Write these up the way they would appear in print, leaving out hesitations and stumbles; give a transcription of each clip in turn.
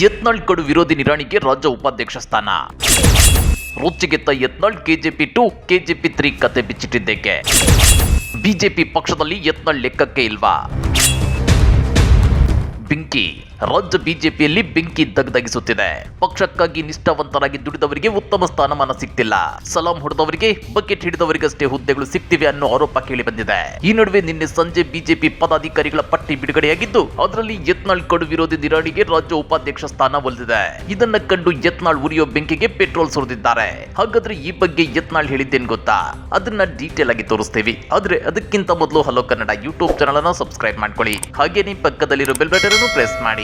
ಯತ್ನಾಳ್ ಕಡು ವಿರೋಧಿ ನಿರಾಣಿಗೆ ರಾಜ್ಯ ಉಪಾಧ್ಯಕ್ಷ ಸ್ಥಾನ. ರುಚಿಗೆತ್ತ ಯತ್ನಾಳ್ ಕೆಜೆಪಿ 2 ಕೆಜೆಪಿ 3 ಕತೆ ಬಿಚ್ಚಿಟ್ಟಿದ್ದೇಕೆ? ಬಿಜೆಪಿ ಪಕ್ಷದಲ್ಲಿ ಯತ್ನಾಳ್ ಲೆಕ್ಕಕ್ಕೆ ಇಲ್ವಾ? ಬೆಂಕಿ ರಾಜ್ಯ ಬಿಜೆಪಿಯಲ್ಲಿ ಬೆಂಕಿ ದಗದಗಿಸುತ್ತಿದೆ. ಪಕ್ಷಕ್ಕಾಗಿ ನಿಷ್ಠಾವಂತರಾಗಿ ದುಡಿದವರಿಗೆ ಉತ್ತಮ ಸ್ಥಾನಮಾನ ಸಿಗ್ತಿಲ್ಲ. ಸಲಾಂ ಹೊಡೆದವರಿಗೆ ಬಕೆಟ್ ಹಿಡಿದವರಿಗಷ್ಟೇ ಹುದ್ದೆಗಳು ಸಿಗ್ತಿವೆ ಅನ್ನೋ ಆರೋಪ ಕೇಳಿ ಬಂದಿದೆ. ಈ ನಡುವೆ ನಿನ್ನೆ ಸಂಜೆ ಬಿಜೆಪಿ ಪದಾಧಿಕಾರಿಗಳ ಪಟ್ಟಿ ಬಿಡುಗಡೆಯಾಗಿದ್ದು ಅದರಲ್ಲಿ ಯತ್ನಾಳ್ ಕಡು ವಿರೋಧಿ ನಿರಾಣಿಗೆ ರಾಜ್ಯ ಉಪಾಧ್ಯಕ್ಷ ಸ್ಥಾನ ಒಲಿದಿದೆ. ಇದನ್ನ ಕಂಡು ಯತ್ನಾಳ್ ಉರಿಯೋ ಬೆಂಕಿಗೆ ಪೆಟ್ರೋಲ್ ಸುರಿದಿದ್ದಾರೆ. ಹಾಗಾದ್ರೆ ಈ ಬಗ್ಗೆ ಯತ್ನಾಳ್ ಹೇಳಿದ್ದೇನು ಗೊತ್ತಾ? ಅದನ್ನ ಡೀಟೇಲ್ ಆಗಿ ತೋರಿಸ್ತೀವಿ. ಆದ್ರೆ ಅದಕ್ಕಿಂತ ಮೊದಲು ಹಲೋ ಕನ್ನಡ ಯೂಟ್ಯೂಬ್ ಚಾನಲ್ ಅನ್ನು ಸಬ್ಸ್ಕ್ರೈಬ್ ಮಾಡ್ಕೊಳ್ಳಿ. ಹಾಗೇನೇ ಪಕ್ಕದಲ್ಲಿರೋ ಬೆಲ್ ಬಟನ್ ಅನ್ನು ಪ್ರೆಸ್ ಮಾಡಿ.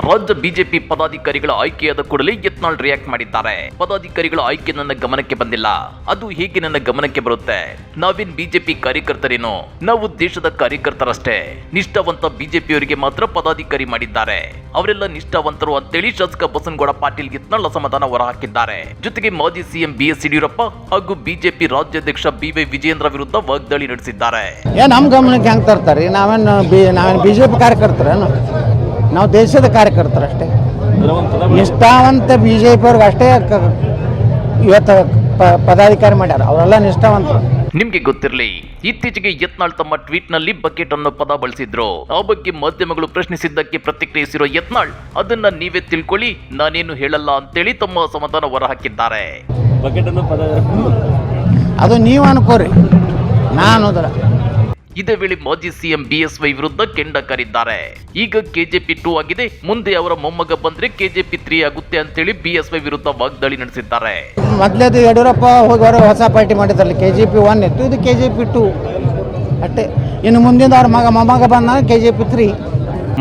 ರಾಜ್ಯ ಬಿಜೆಪಿ ಪದಾಧಿಕಾರಿಗಳ ಆಯ್ಕೆಯಾದ ಕೂಡಲೇ ಯತ್ನಾಳ್ ರಿಯಾಕ್ಟ್ ಮಾಡಿದ್ದಾರೆ. ಪದಾಧಿಕಾರಿಗಳ ಆಯ್ಕೆ ನನ್ನ ಗಮನಕ್ಕೆ ಬಂದಿಲ್ಲ. ಅದು ಹೇಗೆ ನನ್ನ ಗಮನಕ್ಕೆ ಬರುತ್ತೆ? ನಾವೇನ್ ಬಿಜೆಪಿ ಕಾರ್ಯಕರ್ತರೇನೋ? ನಾವು ದೇಶದ ಕಾರ್ಯಕರ್ತರಷ್ಟೇ. ನಿಷ್ಠಾವಂತ ಬಿಜೆಪಿಯವರಿಗೆ ಮಾತ್ರ ಪದಾಧಿಕಾರಿ ಮಾಡಿದ್ದಾರೆ. ಅವರೆಲ್ಲ ನಿಷ್ಠಾವಂತರು ಅಂತೇಳಿ ಶಾಸಕ ಬಸನಗೌಡ ಪಾಟೀಲ್ ಯತ್ನಾಳ್ ಅಸಮಾಧಾನ ಹೊರಹಾಕಿದ್ದಾರೆ. ಜೊತೆಗೆ ಮಾಜಿ ಸಿಎಂ ಬಿಎಸ್ ಯಡಿಯೂರಪ್ಪ ಹಾಗೂ ಬಿಜೆಪಿ ರಾಜ್ಯಾಧ್ಯಕ್ಷ ಬಿವೈ ವಿಜಯೇಂದ್ರ ವಿರುದ್ಧ ವಾಗ್ದಾಳಿ ನಡೆಸಿದ್ದಾರೆ. ನಮ್ಮ ಗಮನಕ್ಕೆ ಹೆಂಗೆ ತರ್ತಾರೆ? ನಾವೇನು ಬಿಜೆಪಿ ಕಾರ್ಯಕರ್ತರೇನು? ನಾವು ದೇಶದ ಕಾರ್ಯಕರ್ತರಷ್ಟೇ. ನಿಷ್ಠಾವಂತ ಬಿಜೆಪಿ ಅವ್ರಿಗೆ ಅಷ್ಟೇ ಇವತ್ತು ಪದಾಧಿಕಾರಿ ಮಾಡ್ಯಾರ. ಅವರೆಲ್ಲ ನಿಷ್ಠಾವಂತರು. ನಿಮ್ಗೆ ಗೊತ್ತಿರಲಿ, ಇತ್ತೀಚೆಗೆ ಯತ್ನಾಳ್ ತಮ್ಮ ಟ್ವೀಟ್ ನಲ್ಲಿ ಬಕೆಟ್ ಅನ್ನೋ ಪದ ಬಳಸಿದ್ರು. ಆ ಬಗ್ಗೆ ಮಾಧ್ಯಮಗಳು ಪ್ರಶ್ನಿಸಿದ್ದಕ್ಕೆ ಪ್ರತಿಕ್ರಿಯಿಸಿರೋ ಯತ್ನಾಳ್ ಅದನ್ನ ನೀವೇ ತಿಳ್ಕೊಳ್ಳಿ, ನಾನೇನು ಹೇಳಲ್ಲ ಅಂತೇಳಿ ತಮ್ಮ ಅಸಮಾಧಾನ ಹೊರಹಾಕಿದ್ದಾರೆ. ಅದು ನೀವು ಅನ್ಕೋರಿ, ನಾನು ಇದೇ ವೇಳೆ ಮಾಜಿ ಸಿಎಂ ಬಿಎಸ್ವೈ ವಿರುದ್ಧ ಕೆಂಡ ಕಾರಿದ್ದಾರೆ. ಈಗ ಕೆಜೆಪಿ 2 ಆಗಿದೆ, ಮುಂದೆ ಅವರ ಮೊಮ್ಮಗ ಬಂದ್ರೆ ಕೆಜೆಪಿ 3 ಆಗುತ್ತೆ ಅಂತೇಳಿ ಬಿಎಸ್ವೈ ವಿರುದ್ಧ ವಾಗ್ದಾಳಿ ನಡೆಸಿದ್ದಾರೆ. ಮೊದಲೇದು ಯಡಿಯೂರಪ್ಪ ಹೋಗುವವರು ಹೊಸ ಪಾರ್ಟಿ ಮಾಡಿದ್ರಲ್ಲಿ ಕೆಜೆಪಿ 1 ಇತ್ತು, ಇದು ಕೆಜೆಪಿ 2 ಅಷ್ಟೇ. ಇನ್ನು ಮುಂದಿನ ಅವ್ರ ಮೊಮ್ಮಗ ಬಂದ ಕೆಜೆಪಿ 3.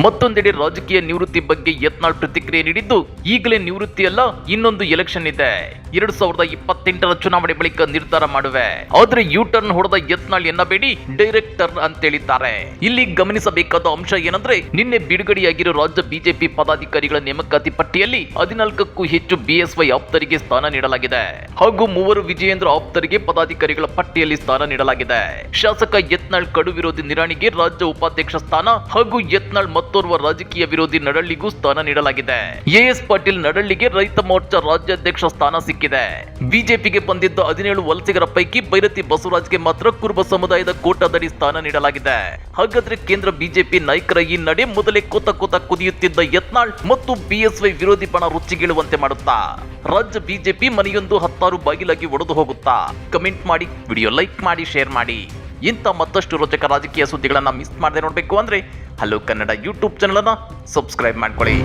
ಮತ್ತೊಂದೆಡೆ ರಾಜಕೀಯ ನಿವೃತ್ತಿ ಬಗ್ಗೆ ಯತ್ನಾಳ್ ಪ್ರತಿಕ್ರಿಯೆ ನೀಡಿದ್ದು, ಈಗಲೇ ನಿವೃತ್ತಿ ಅಲ್ಲ, ಇನ್ನೊಂದು ಎಲೆಕ್ಷನ್ ಇದೆ. 2028ರ ಚುನಾವಣೆ ಬಳಿಕ ನಿರ್ಧಾರ ಮಾಡುವೆ. ಆದ್ರೆ ಯೂ ಟರ್ನ್ ಹೊಡೆದ ಯತ್ನಾಳ್ ಎನ್ನಬೇಡಿ, ಡೈರೆಕ್ಟರ್ ಅಂತೇಳಿದ್ದಾರೆ. ಇಲ್ಲಿ ಗಮನಿಸಬೇಕಾದ ಅಂಶ ಏನಂದ್ರೆ, ನಿನ್ನೆ ಬಿಡುಗಡೆಯಾಗಿರೋ ರಾಜ್ಯ ಬಿಜೆಪಿ ಪದಾಧಿಕಾರಿಗಳ ನೇಮಕಾತಿ ಪಟ್ಟಿಯಲ್ಲಿ 14ಕ್ಕೂ ಹೆಚ್ಚು ಬಿಎಸ್ವೈ ಆಪ್ತರಿಗೆ ಸ್ಥಾನ ನೀಡಲಾಗಿದೆ. ಹಾಗೂ 3 ವಿಜಯೇಂದ್ರ ಆಪ್ತರಿಗೆ ಪದಾಧಿಕಾರಿಗಳ ಪಟ್ಟಿಯಲ್ಲಿ ಸ್ಥಾನ ನೀಡಲಾಗಿದೆ. ಶಾಸಕ ಯತ್ನಾಳ್ ಕಡು ವಿರೋಧಿ ನಿರಾಣಿಗೆ ರಾಜ್ಯ ಉಪಾಧ್ಯಕ್ಷ ಸ್ಥಾನ ಹಾಗೂ ಯತ್ನಾಳ್ ಮತ್ತೋರ್ವ ರಾಜಕೀಯ ವಿರೋಧಿ ನಡಳ್ಳಿಗೂ ಸ್ಥಾನ ನೀಡಲಾಗಿದೆ. ಎಎಸ್ ಪಾಟೀಲ್ ನಡಳ್ಳಿಗೆ ರೈತ ಮೋರ್ಚಾ ರಾಜ್ಯಾಧ್ಯಕ್ಷ ಸ್ಥಾನ ಸಿಕ್ಕಿದೆ. ಬಿಜೆಪಿಗೆ ಬಂದಿದ್ದ 17 ವಲಸಿಗರ ಪೈಕಿ ಬೈರತಿ ಬಸವರಾಜ್ಗೆ ಮಾತ್ರ ಕುರುಬ ಸಮುದಾಯದ ಕೋಟಾದಡಿ ಸ್ಥಾನ ನೀಡಲಾಗಿದೆ. ಹಾಗಾದ್ರೆ ಕೇಂದ್ರ ಬಿಜೆಪಿ ನಾಯಕರ ಈ ನಡೆ ಮೊದಲೇ ಕೋತ ಕುದಿಯುತ್ತಿದ್ದ ಯತ್ನಾಳ್ ಮತ್ತು ಬಿಎಸ್ವೈ ವಿರೋಧಿ ಬಣ ರುಚಿಗೇಳುವಂತೆ ಮಾಡುತ್ತಾ? ರಾಜ್ಯ ಬಿಜೆಪಿ ಮನೆಯೊಂದು 10 ಬಾಗಿಲಾಗಿ ಒಡೆದು ಹೋಗುತ್ತಾ? ಕಮೆಂಟ್ ಮಾಡಿ, ವಿಡಿಯೋ ಲೈಕ್ ಮಾಡಿ, ಶೇರ್ ಮಾಡಿ. ಇಂಥ ಮತ್ತಷ್ಟು ರೋಚಕ ರಾಜಕೀಯ ಸುದ್ದಿಗಳನ್ನ ಮಿಸ್ ಮಾಡದೆ ನೋಡಬೇಕು ಅಂದ್ರೆ ಹಲೋ ಕನ್ನಡ ಯೂಟ್ಯೂಬ್ ಚಾನಲ್ ಅನ್ನ ಸಬ್ಸ್ಕ್ರೈಬ್ ಮಾಡ್ಕೊಳ್ಳಿ.